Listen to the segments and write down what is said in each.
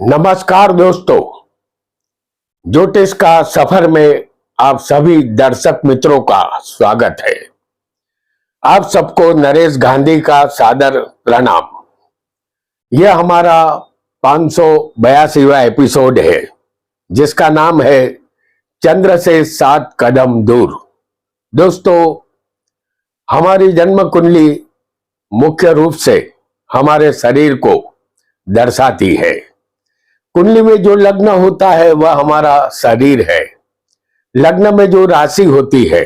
नमस्कार दोस्तों, ज्योतिष का सफर में आप सभी दर्शक मित्रों का स्वागत है। आप सबको नरेश गांधी का सादर प्रणाम। यह हमारा 582वां एपिसोड है जिसका नाम है चंद्र से 7 कदम दूर। दोस्तों, हमारी जन्म कुंडली मुख्य रूप से हमारे शरीर को दर्शाती है। कुंडली में जो लग्न होता है वह हमारा शरीर है। लग्न में जो राशि होती है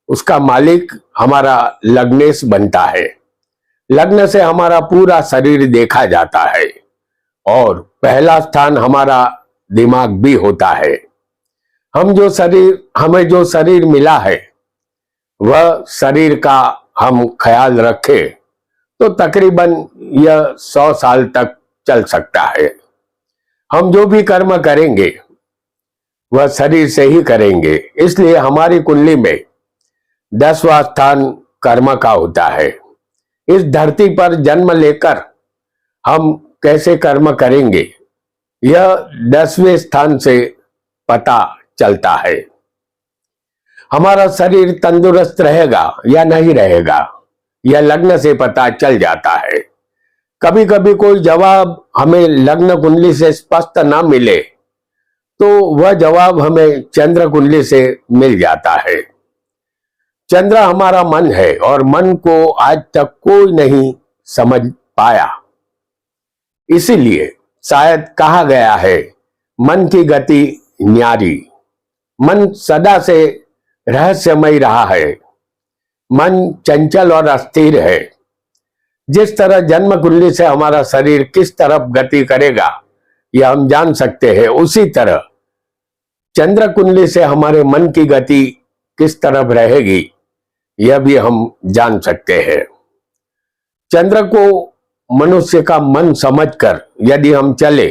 उसका मालिक हमारा लग्नेश बनता है। लग्न से हमारा पूरा शरीर देखा जाता है और पहला स्थान हमारा दिमाग भी होता है। हमें जो शरीर मिला है वह शरीर का हम ख्याल रखें तो तकरीबन यह 100 साल तक चल सकता है। हम जो भी कर्म करेंगे वह शरीर से ही करेंगे, इसलिए हमारी कुंडली में 10वां स्थान कर्म का होता है। इस धरती पर जन्म लेकर हम कैसे कर्म करेंगे यह 10वें स्थान से पता चलता है। हमारा शरीर तंदुरुस्त रहेगा या नहीं रहेगा यह लग्न से पता चल जाता है। कभी कभी कोई जवाब हमें लग्न कुंडली से स्पष्ट ना मिले तो वह जवाब हमें चंद्र कुंडली से मिल जाता है। चंद्र हमारा मन है और मन को आज तक कोई नहीं समझ पाया। इसीलिए शायद कहा गया है मन की गति न्यारी। मन सदा से रहस्यमय रहा है। मन चंचल और अस्थिर है। जिस तरह जन्म कुंडली से हमारा शरीर किस तरफ गति करेगा यह हम जान सकते हैं, उसी तरह चंद्र कुंडली से हमारे मन की गति किस तरफ रहेगी यह भी हम जान सकते हैं। चंद्र को मनुष्य का मन समझकर यदि हम चले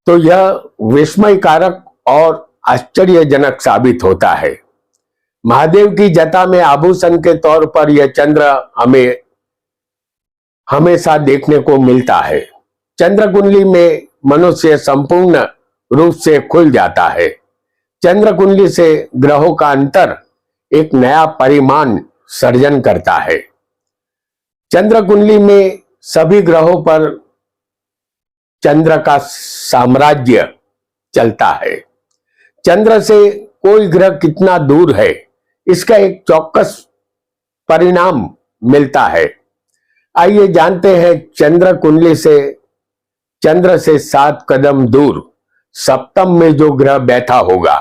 तो यह विस्मयकारक और आश्चर्यजनक साबित होता है। महादेव की जटा में आभूषण के तौर पर यह चंद्र हमें हमेशा देखने को मिलता है। चंद्र कुंडली में मनुष्य संपूर्ण रूप से खुल जाता है। चंद्र कुंडली से ग्रहों का अंतर एक नया परिमाण सर्जन करता है। चंद्र कुंडली में सभी ग्रहों पर चंद्र का साम्राज्य चलता है। चंद्र से कोई ग्रह कितना दूर है इसका एक चौकस परिणाम मिलता है। आइए जानते हैं चंद्र से 7 कदम दूर सप्तम में जो ग्रह बैठा होगा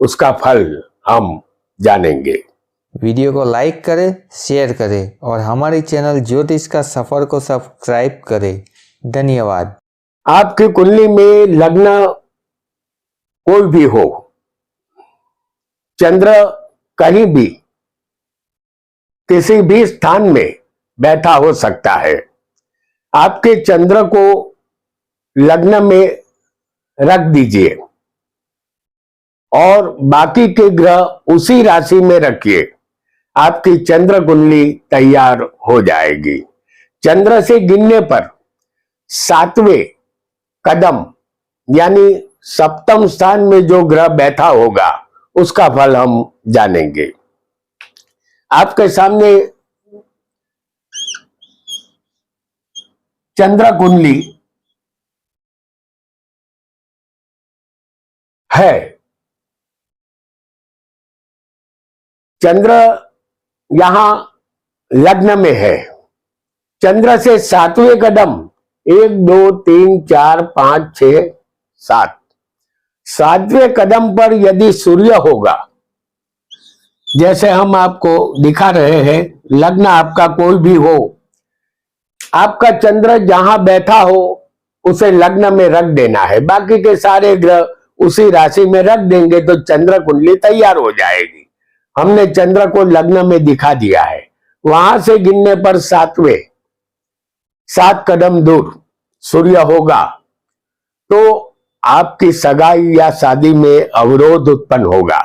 उसका फल हम जानेंगे। वीडियो को लाइक करें, शेयर करें और हमारे चैनल ज्योतिष का सफर को सब्सक्राइब करें। धन्यवाद। आपकी कुंडली में लग्न कोई भी हो, चंद्र कहीं भी किसी भी स्थान में बैठा हो सकता है। आपके चंद्र को लग्न में रख दीजिए और बाकी के ग्रह उसी राशि में रखिए। आपकी चंद्र कुंडली तैयार हो जाएगी। चंद्र से गिनने पर 7वें कदम यानी सप्तम स्थान में जो ग्रह बैठा होगा उसका फल हम जानेंगे। आपके सामने चंद्र कुंडली है। चंद्र यहां लग्न में है। चंद्र से 7वें कदम 1 2 3 4 5 6 7 7वें कदम पर यदि सूर्य होगा, जैसे हम आपको दिखा रहे हैं, लग्न आपका कोई भी हो, आपका चंद्र जहां बैठा हो उसे लग्न में रख देना है। बाकी के सारे ग्रह उसी राशि में रख देंगे तो चंद्र कुंडली तैयार हो जाएगी। हमने चंद्र को लग्न में दिखा दिया है। वहां से गिनने पर 7 कदम दूर सूर्य होगा तो आपकी सगाई या शादी में अवरोध उत्पन्न होगा।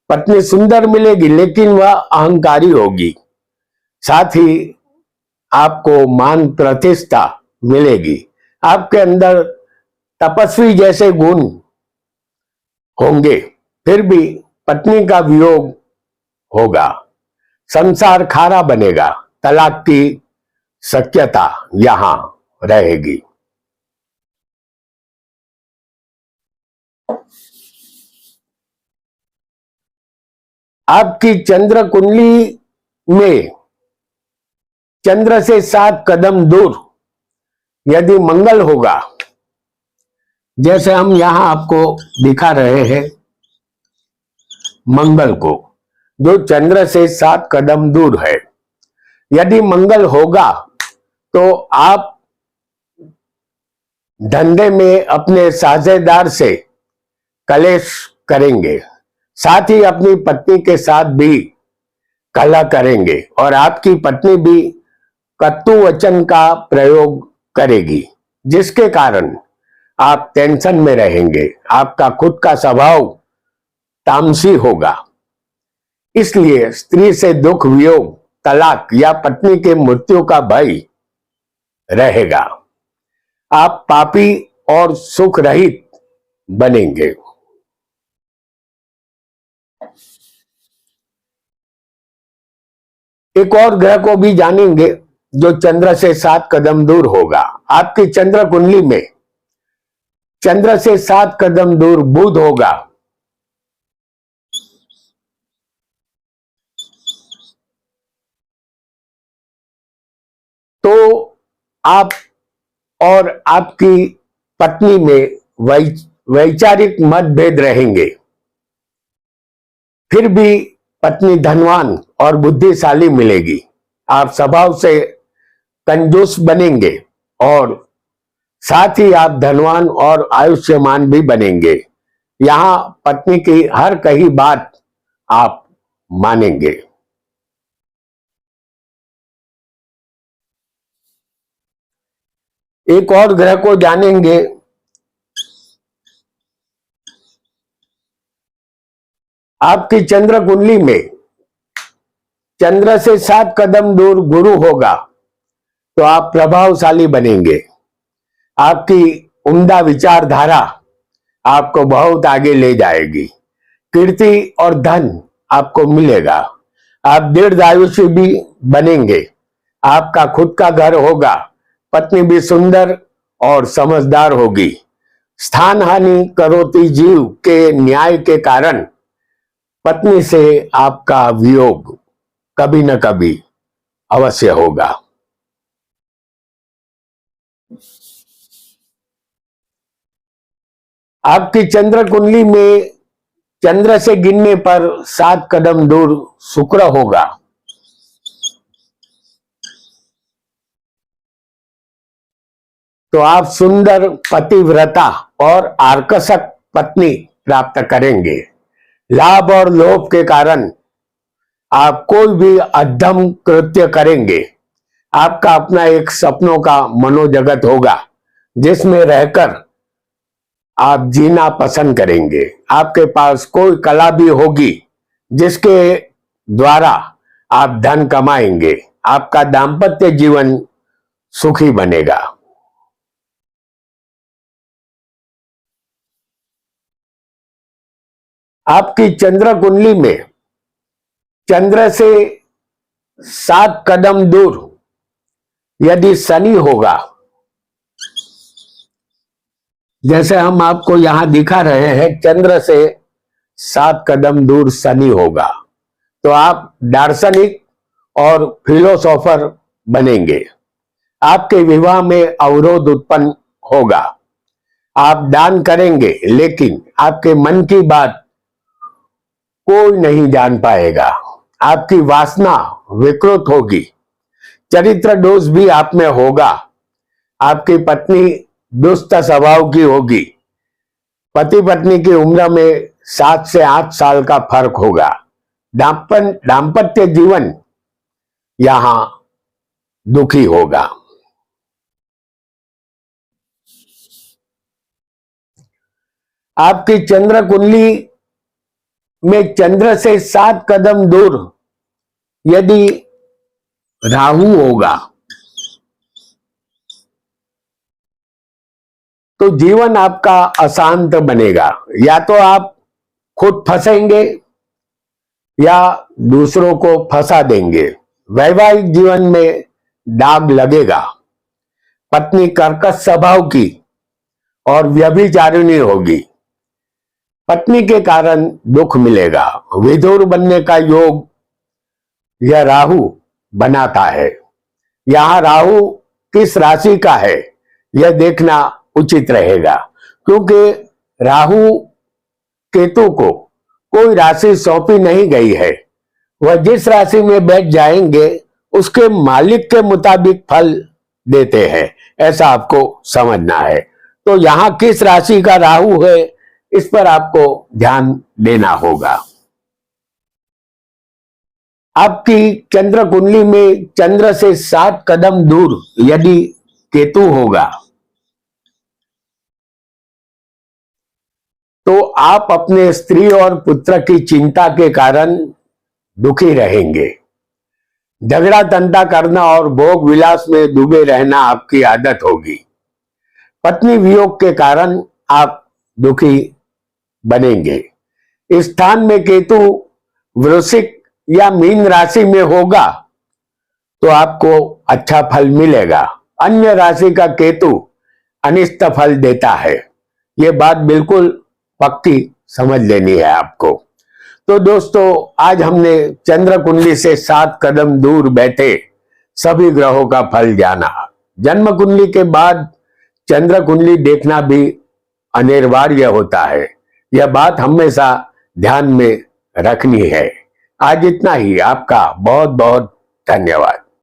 पत्नी सुंदर मिलेगी लेकिन वह अहंकारी होगी। साथ ही आपको मान प्रतिष्ठा मिलेगी। आपके अंदर तपस्वी जैसे गुण होंगे, फिर भी पत्नी का वियोग होगा। संसार खारा बनेगा, तलाक की शक्यता यहां रहेगी। आपकी चंद्र कुंडली में चंद्र से 7 कदम दूर यदि मंगल होगा, जैसे हम यहां आपको दिखा रहे हैं मंगल को, जो चंद्र से 7 कदम दूर है, यदि मंगल होगा तो आप धंधे में अपने साझेदार से कलेश करेंगे, साथ ही अपनी पत्नी के साथ भी कलह करेंगे और आपकी पत्नी भी कटु वचन का प्रयोग करेगी, जिसके कारण आप टेंशन में रहेंगे। आपका खुद का स्वभाव तामसी होगा, इसलिए स्त्री से दुख, वियोग, तलाक या पत्नी के मृत्यु का भय रहेगा। आप पापी और सुख रहित बनेंगे। एक और ग्रह को भी जानेंगे जो चंद्र से 7 कदम दूर होगा। आपकी चंद्र कुंडली में चंद्र से 7 कदम दूर बुध होगा। तो आप और आपकी पत्नी में वैचारिक मतभेद रहेंगे, फिर भी पत्नी धनवान और बुद्धिशाली मिलेगी। आप स्वभाव से कंजूस बनेंगे और साथ ही आप धनवान और आयुष्यमान भी बनेंगे। यहां पत्नी की हर कही बात आप मानेंगे। एक और ग्रह को जानेंगे। आपकी चंद्र कुंडली में चंद्र से 7 कदम दूर गुरु होगा, तो आप प्रभावशाली बनेंगे। आपकी उम्दा विचारधारा आपको बहुत आगे ले जाएगी। कीर्ति और धन आपको मिलेगा। आप दीर्घायुषी भी बनेंगे। आपका खुद का घर होगा। पत्नी भी सुंदर और समझदार होगी। स्थान हानि करोति जीव के न्याय के कारण पत्नी से आपका वियोग कभी न कभी अवश्य होगा। आपकी चंद्र कुंडली में चंद्र से गिनने पर 7 कदम दूर शुक्र होगा। तो आप सुंदर पतिव्रता और आकर्षक पत्नी प्राप्त करेंगे। लाभ और लोभ के कारण आप कोई भी अधम कृत्य करेंगे। आपका अपना एक सपनों का मनोजगत होगा, जिसमें रहकर आप जीना पसंद करेंगे। आपके पास कोई कला भी होगी, जिसके द्वारा आप धन कमाएंगे। आपका दाम्पत्य जीवन सुखी बनेगा। आपकी चंद्र कुंडली में चंद्र से 7 कदम दूर यदि शनि होगा, जैसे हम आपको यहां दिखा रहे हैं, चंद्र से 7 कदम दूर शनि होगा, तो आप दार्शनिक और फिलोसोफर बनेंगे। आपके विवाह में अवरोध उत्पन्न होगा। आप दान करेंगे, लेकिन आपके मन की बात कोई नहीं जान पाएगा। आपकी वासना विकृत होगी। चरित्र दोष भी आप में होगा। आपकी पत्नी दुष्ट स्वभाव की होगी। पति पत्नी की उम्र में 7 से 8 साल का फर्क होगा। दाम्पत्य जीवन यहां दुखी होगा। आपकी चंद्र कुंडली में चंद्र से 7 कदम दूर यदि राहु होगा, तो जीवन आपका अशांत बनेगा। या तो आप खुद फंसेंगे या दूसरों को फंसा देंगे। वैवाहिक जीवन में दाग लगेगा। पत्नी कर्कश स्वभाव की और व्यभिचारिणी होगी। पत्नी के कारण दुख मिलेगा। विधुर बनने का योग यह राहु बनाता है। यहां राहु किस राशि का है यह देखना उचित रहेगा, क्योंकि राहु केतु को कोई राशि सौंपी नहीं गई है। वह जिस राशि में बैठ जाएंगे उसके मालिक के मुताबिक फल देते हैं, ऐसा आपको समझना है। तो यहां किस राशि का राहु है इस पर आपको ध्यान देना होगा। आपकी चंद्र कुंडली में चंद्र से 7 कदम दूर यदि केतु होगा तो आप अपने स्त्री और पुत्र की चिंता के कारण दुखी रहेंगे। झगड़ा तंटा करना और भोग विलास में डूबे रहना आपकी आदत होगी। पत्नी वियोग के कारण आप दुखी बनेंगे। इस स्थान में केतु वृश्चिक या मीन राशि में होगा तो आपको अच्छा फल मिलेगा। अन्य राशि का केतु अनिष्ट फल देता है। ये बात बिल्कुल पक्की समझ लेनी है आपको। तो दोस्तों, आज हमने चंद्र कुंडली से 7 कदम दूर बैठे सभी ग्रहों का फल जाना। जन्म कुंडली के बाद चंद्र कुंडली देखना भी अनिवार्य होता है। यह बात हमेशा ध्यान में रखनी है। आज इतना ही। आपका बहुत बहुत धन्यवाद।